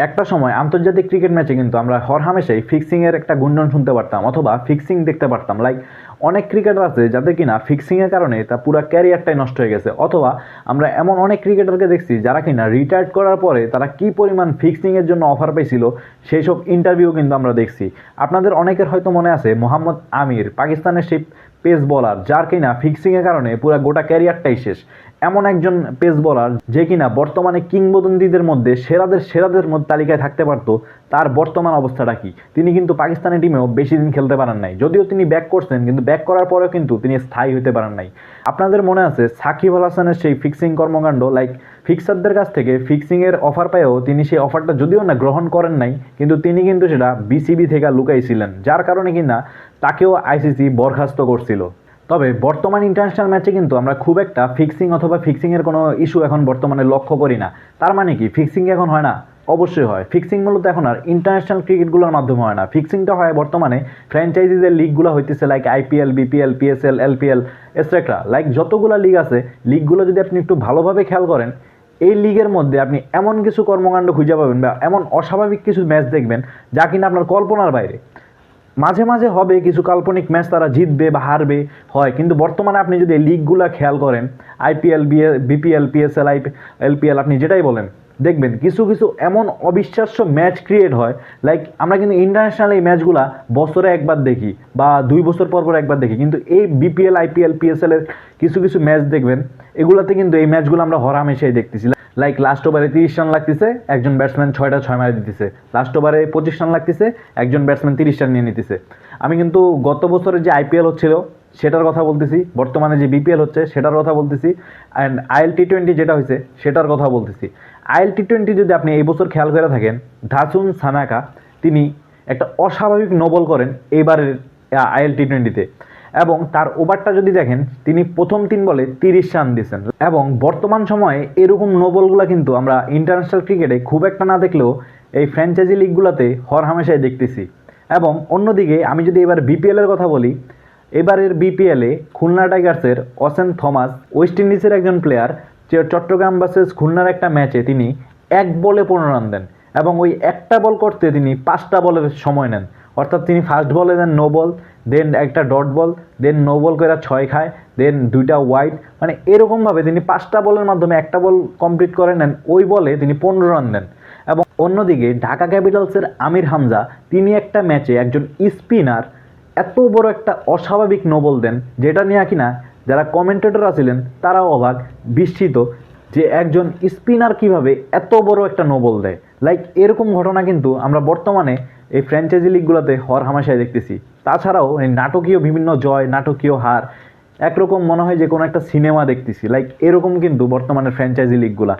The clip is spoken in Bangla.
একটা সময় আন্তর্জাতিক ক্রিকেট ম্যাচে কিন্তু আমরা হরহামেশাই ফিক্সিংয়ের একটা গুঞ্জন শুনতে পারতাম অথবা ফিক্সিং দেখতে পারতাম। লাইক অনেক ক্রিকেটার আছে যাদের কিনা ফিক্সিংয়ের কারণে তা পুরো ক্যারিয়ারটাই নষ্ট হয়ে গেছে, অথবা আমরা এমন অনেক ক্রিকেটারকে দেখছি যারা কিনা রিটায়ার্ড করার পরে তারা কী পরিমাণ ফিক্সিংয়ের জন্য অফার পেয়েছিল সেই সব ইন্টারভিউ কিন্তু আমরা দেখছি। আপনাদের অনেকের হয়তো মনে আছে মোহাম্মদ আমির, পাকিস্তানের সেই পেস বলার যার কিনা ফিক্সিংয়ের কারণে পুরো গোটা ক্যারিয়ারটাই শেষ। এমন একজন পেস বোলার যে কিনা বর্তমানে কিংবদন্তিদের মধ্যে সেরাদের মধ্যে তালিকায় থাকতে পারতো, তার বর্তমান অবস্থাটা কি? তিনি কিন্তু পাকিস্তানি টিমেও বেশি দিন খেলতে পারেন নাই, যদিও তিনি ব্যাক করছেন, কিন্তু ব্যাক করার পরেও কিন্তু তিনি স্থায়ী হতে পারেন নাই। আপনাদের মনে আছে সাকিব আল হাসানের সেই ফিক্সিং কর্মকাণ্ড, লাইক ফিক্সারদের কাছ থেকে ফিক্সিংয়ের অফার পেয়েও তিনি সেই অফারটা যদিও না গ্রহণ করেন নাই, কিন্তু তিনি কিন্তু সেটা বিসিবি থেকে লুকাইছিলেন, যার কারণে কিনা তাকেও আইসিসি বরখাস্ত করছিল। তবে বর্তমান ইন্টারন্যাশনাল ম্যাচে কিন্তু আমরা খুব একটা ফিক্সিং অথবা ফিক্সিংয়ের কোনো ইস্যু এখন বর্তমানে লক্ষ্য করি না। তার মানে কি ফিক্সিং এখন হয় না? অবশ্যই হয়। ফিক্সিং মূলত এখন আর ইন্টারন্যাশনাল ক্রিকেটগুলোর মাধ্যমে হয় না, ফিক্সিংটা হয় বর্তমানে ফ্র্যাঞ্চাইজিজের লিগগুলো হইতেছে, like IPL, BPL, PSL, LPL etcetera. Like যতগুলো লিগ আছে, লিগগুলো যদি আপনি একটু ভালোভাবে খেয়াল করেন, এই লিগের মধ্যে আপনি এমন কিছু কর্মকাণ্ড খুঁজে পাবেন বা এমন অস্বাভাবিক কিছু ম্যাচ দেখবেন যা কিনা আপনার কল্পনার বাইরে। মাঝে মাঝে হবে কিছু কাল্পনিক ম্যাচ তারা জিতবে বা হারবে হয়, কিন্তু বর্তমানে আপনি যদি লিগগুলো খেয়াল করেন, আইপিএল, বিপিএল, পিএসএল, এলপিএল, আপনি যেটাই বলেন, দেখবেন কিছু কিছু এমন অবিশ্বাস্য ম্যাচ ক্রিয়েট হয়। লাইক আমরা কিন্তু ইন্টারন্যাশনাল এই ম্যাচগুলা বছরে একবার দেখি বা 2 বছর পর পর একবার দেখি, কিন্তু এই বিপিএল, আইপিএল, পিএসএলের কিছু কিছু ম্যাচ দেখবেন, এগুলাতে কিন্তু এই ম্যাচগুলো আমরা হরহামেশাই দেখতেছি। লাইক লাস্ট ওভারে 30 রান লাগতেছে, একজন ব্যাটসম্যান 6টা 6 মারে দিতেছে। লাস্ট ওভারে 25 রান লাগতেছে, একজন ব্যাটসম্যান 30 রান নিয়ে নিতেছে। আমি কিন্তু গত বছরের যে আইপিএল হচ্ছিল সেটার কথা বলতেছি, বর্তমানে যে বিপিএল হচ্ছে সেটার কথা বলতেছি, অ্যান্ড আইএল টি20 যেটা হয়েছে সেটার কথা বলতেছি। আইএল টি20 যদি আপনি এই বছর খেয়াল করে থাকেন, দাসুন সানাকা তিনি একটা অস্বাভাবিক নো বল করেন এইবারের আইএল টি20তে, এবং তার ওভারটা যদি দেখেন, তিনি প্রথম 3 বলে 30 রান দিয়েছেন। এবং বর্তমান সময়ে এরকম নো বলগুলো কিন্তু আমরা ইন্টারন্যাশনাল ক্রিকেটে খুব একটা না দেখলেও এই ফ্র্যাঞ্চাইজি লিগগুলোতে হরহামেশাই দেখতেছি। এবং অন্যদিকে আমি যদি এবার বিপিএলের কথা বলি, এবারের বিপিএলে খুলনা টাইগার্সের অসেন থমাস, ওয়েস্ট ইন্ডিজের একজন প্লেয়ার, যে চট্টগ্রাম ভার্সেস খুলনার একটা ম্যাচে তিনি 1 বলে 15 রান দেন, এবং ওই একটা বল করতে তিনি 5টা বলের সময় নেন। অর্থাৎ তিনি ফার্স্ট বলে দেন নো বল, দেন একটা ডট বল, দেন নো বল করে 6 খায়, দেন 2টা ওয়াইড, মানে এরকমভাবে তিনি 5টা বলের মাধ্যমে একটা বল কমপ্লিট করে নেন, ওই বলে তিনি 15 রান দেন। এবং অন্যদিকে ঢাকা ক্যাপিটালসের আমির হামজা, তিনি একটা ম্যাচে একজন স্পিনার এত বড় একটা অস্বাভাবিক নো বল দেন, যেটা নিয়ে কিনা যারা কমেন্টেটর আছিলেন তারাও অবাক, বিস্মিত যে একজন স্পিনার কিভাবে এত বড় একটা নো বল দেয়। লাইক এরকম ঘটনা কিন্তু আমরা বর্তমানে এই ফ্র্যাঞ্চাইজি লিগগুলোতে হরহামেশাই দেখতেছি। তাছাড়াও এই নাটকীয় বিভিন্ন জয়, নাটকীয় হার, একরকম মনে হয় যে কোনো একটা সিনেমা দেখতেছি। লাইক এরকম কিন্তু বর্তমানে ফ্র্যাঞ্চাইজি লিগগুলা।